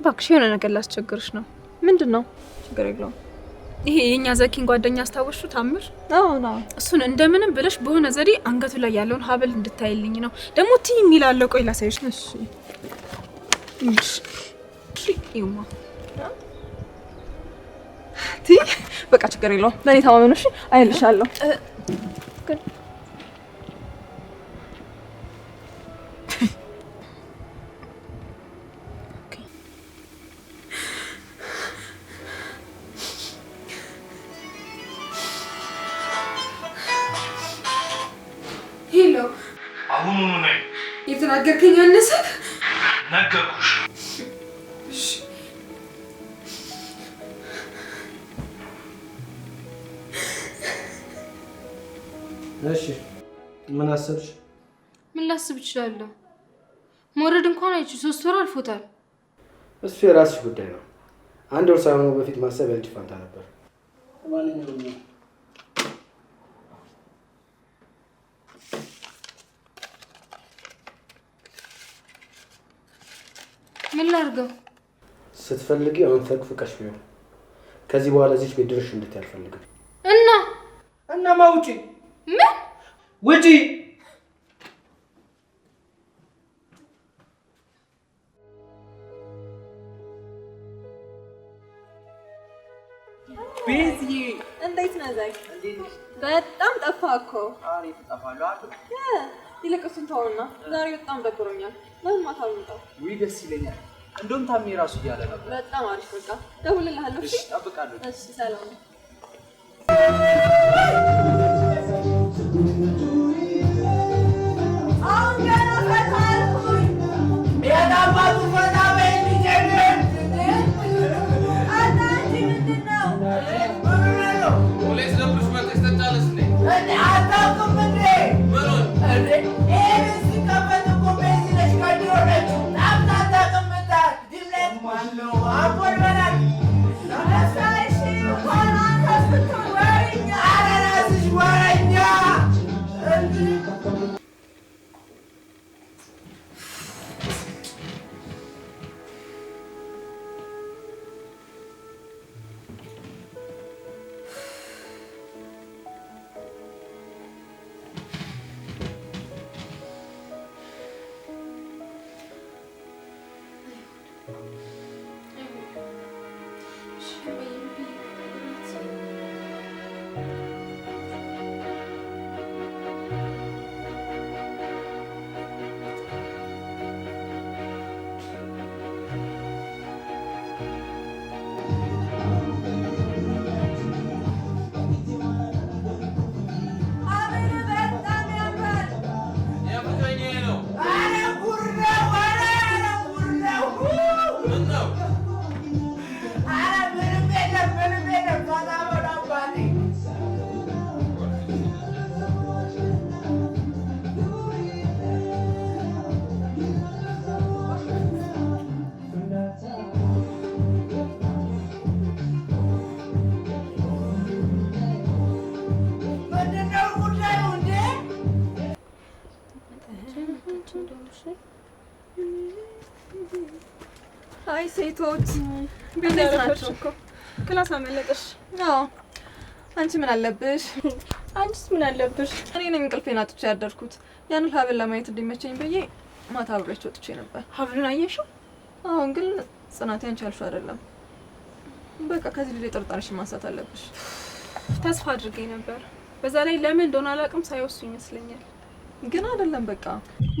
እባክሽ የሆነ ነገር ላስቸግርሽ ነው። ምንድነው? ችግር የለውም። ይሄ የኛ ዘኪን ጓደኛ አስታወሹ ታምር? አዎ ነው። እሱን እንደምንም ብለሽ በሆነ ዘዴ አንገቱ ላይ ያለውን ሀብል እንድታይልኝ ነው። ደግሞ ቲ የሚላለው ቆይ ላሳይሽ። እሺ ይማ ቲ በቃ ችግር የለውም። ለኔ ተማመኑ እሺ። አይልሻለሁ። ሄሎ አሁኑኑ ነይ። የተናገርከኝ አነሰ? ነገርኩሽ። እሺ ምን አሰብሽ? ምን ላስብ እችላለሁ? መውረድ እንኳን አይችል 3 ወር አልፎታል። እሱ የራስሽ ጉዳይ ነው። አንድ ወር ሳይሆነው በፊት ማሰብ ያንቺ ፋንታ ነበር። ማንኛውም ምን ላድርገው? ስትፈልጊ አሁን ፈቅፍቀሽ ቢሆን ከዚህ በኋላ እዚህ ቤት ድርሽ እንድትይ አልፈልግም። እናማ ውጪ። ምን ውጪ? ቤዚ እንዴት ነህ ዛይ? በጣም ጠፋህ እኮ። አሪፍ ጠፋለሁ አይደል? ይልቅ እሱን ተውና ዛሬ በጣም ደብሮኛል። ለምን ማታ አልመጣም? ውይ ደስ ይለኛል። እንደውም ታሜ ራሱ እያለ ነበር። በጣም አሪፍ በቃ ደውልልሃለሁ። እሺ እጠብቃለሁ። እሺ ሰላም። አይ ሴቶች እንዴት ናችሁ? ክላስ አመለጠሽ? አዎ። አንቺ ምን አለብሽ? አንቺስ ምን አለብሽ? እኔ ነኝ እንቅልፌን አጥቼ ያደርኩት። ያን ሀብል ለማየት እንዲመቸኝ ብዬ ማታ አብሬያቸው ወጥቼ ነበር። ሀብሉን አየሽው? አሁን ግን ጽናት አንቺ ያልሽው አይደለም። በቃ ከዚህ ልጅ ጥርጣሬሽን ማንሳት አለብሽ። ተስፋ አድርጌ ነበር። በዛ ላይ ለምን እንደሆነ አላውቅም ሳይወሱ ይመስለኛል። ግን አይደለም በቃ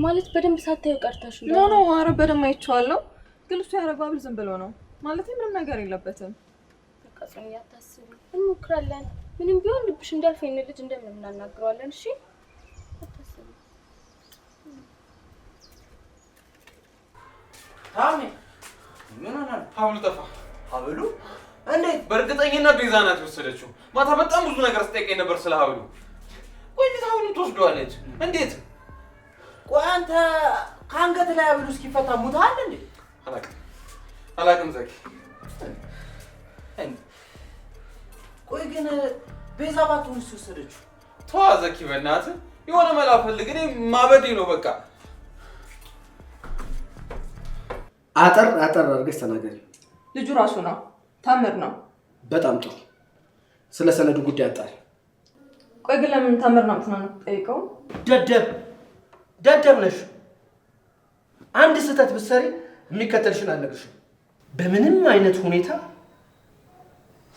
ማለት በደንብ ሳታዩ ቀርታሽ ነው? ኖ ኧረ በደንብ አይቼዋለሁ። ግን እሱ ያደረገው ሀብል ዝም ብሎ ነው ማለት ምንም ነገር የለበትም። በቃ ጽኑ ያታስቢ፣ እንሞክራለን። ምንም ቢሆን ልብሽ እንዳልፈ ይሄን ልጅ እንደምን እናናግረዋለን። እሺ አታስቢ። ታሜ ምን ሆነ? ሀብሉ ጠፋ። ሀብሉ እንዴት? በእርግጠኝነት ቤዛ ናት የወሰደችው። ማታ በጣም ብዙ ነገር ስጠይቀኝ ነበር ስለ ሀብሉ። ቆይ እንዴት ሀብሉን ትወስደዋለች? እንዴት? ቆይ አንተ ከአንገት ላይ ሀብሉ እስኪፈታ ሙተሃል እንዴ? አላውቅም ዘኪ። ቆይ ግን ቤዛ ባትሆንስ ወሰደችው? ተዋ ዘኪ በእናትህ የሆነ መላ ፈልግ። እኔ ማበዴ ነው በቃ። አጠር አድርገሽ ተናገሪ። ልጁ ራሱ ነው ታምር ነው። በጣም ጥሩ። ስለ ሰነዱ ጉዳይ አጣሪ። ቆይ ግን ለምን ታምር ነው የምትጠይቀው? ደደብ ነሽ። አንድ ስህተት ብትሰሪ የሚከተልሽን አልነግርሽም። በምንም አይነት ሁኔታ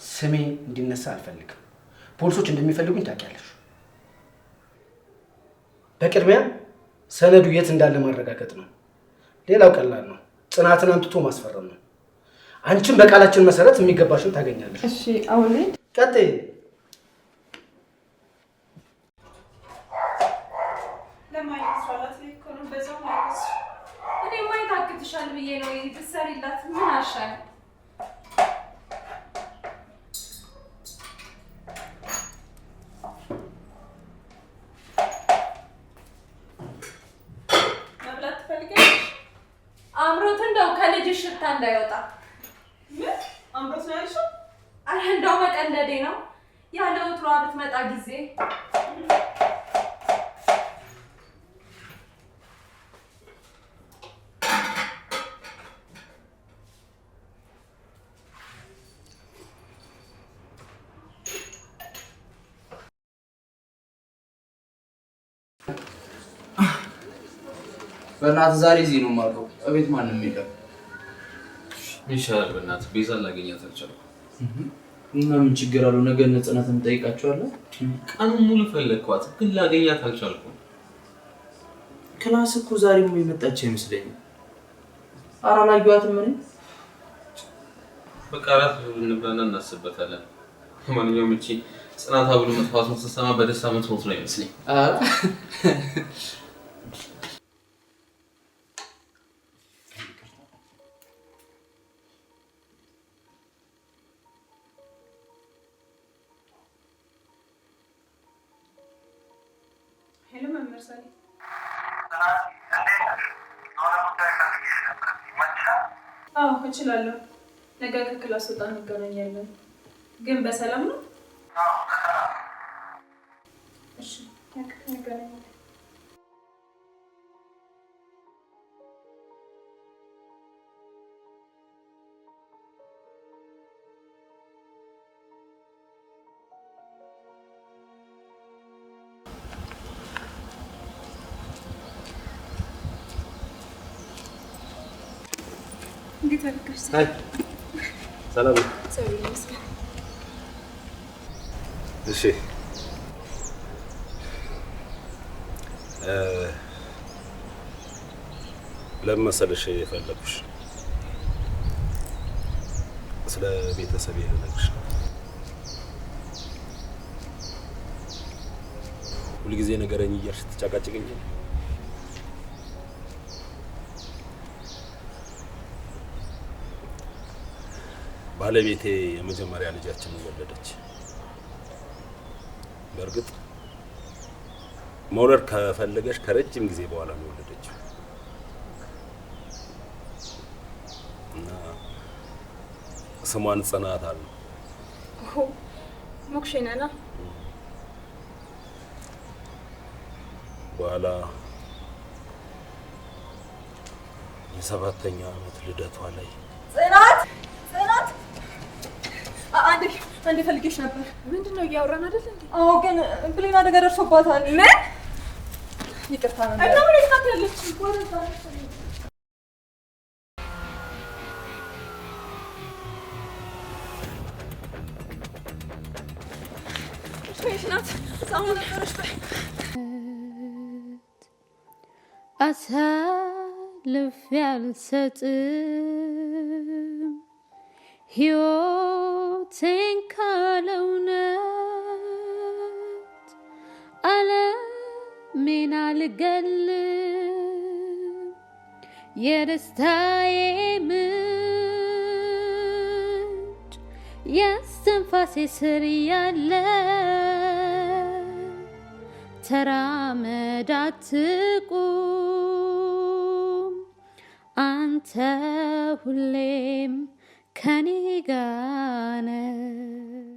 ስሜ እንዲነሳ አልፈልግም። ፖሊሶች እንደሚፈልጉኝ ታውቂያለሽ። በቅድሚያ ሰነዱ የት እንዳለ ማረጋገጥ ነው። ሌላው ቀላል ነው። ጽናትን አምጥቶ ማስፈረም ነው። አንቺም በቃላችን መሰረት የሚገባሽን ታገኛለሽ። እሺ አሁን ቀጥይ። ታግትሻል ብዬ ነው ብትሰሪላት ምን አሻል? መብላት ትፈልጊያለሽ? አምሮት እንደው ከልጅሽ ሽታ እንዳይወጣ። ምን አምሮት ነው ያልሽው? አረ እንደው መቀለዴ ነው። ያለ ወትሯ ብትመጣ ጊዜ በእናትህ ዛሬ እዚህ ነው የማውቀው። እቤት ማንም የለም። ይሻላል። በእናትህ ቤዛን ላገኛት አልቻልኩም። እና ምን ችግር አለው? ነገ ጽናትን እንጠይቃቸዋለን። ቀኑን ሙሉ ፈለግኳት ግን ላገኛት አልቻልኩም። ክላስ እኮ ዛሬም የመጣች አይመስለኝም። ኧረ አላየኋትም እኔ። በቃ እራት እንብላና እናስብበታለን። ማንኛውም እቺ ጽናት ብሎ መጥፋቱን ስትሰማ በደስታ የምትሞት ነው ይመስለኝ። ሄሎ መምህር ሳሊ። አዎ እችላለሁ። ነገ ከክላስ ወጣ እንገናኛለን። ግን በሰላም ነው? አዎ በሰላም። እሺ ነገ እንገናኛለን። እንዴት አልከሽ? አይ ሰላም ነው። ሰላም ይመስገን። እሺ ለምን መሰለሽ የፈለኩሽ? ስለ ቤተሰቤ ልነግርሽ ነው። ሁልጊዜ ነገረኝ እያልሽ ትጨቃጭቀኛለሽ። ባለቤቴ የመጀመሪያ ልጃችንን ወለደች። በእርግጥ መውለድ ከፈለገች ከረጅም ጊዜ በኋላ ነው የወለደችው እና ስሟን ጽናት አለ። ሞክሼ ነና በኋላ የ7ኛ ዓመት ልደቷ ላይ ጽናት አንዴ ፈልጌሽ ነበር። ምንድነው እያወራን አይደል እንዴ? አዎ ግን ብሌን አደጋ ደርሶባታል። ምን? ይቅርታ ነው። እና ምን ይስታከለች? ወረዳ ሽናት ሳሁን ነበረሽ በይ አሳልፌ አልሰጥም ሕይወቴን ካለ እውነት ዓለሜን አልገልም የደስታዬ ምንጭ የእስትንፋሴ ስር ያለ ተራመድ አትቁም አንተ ሁሌም ከኔ ጋር ነህ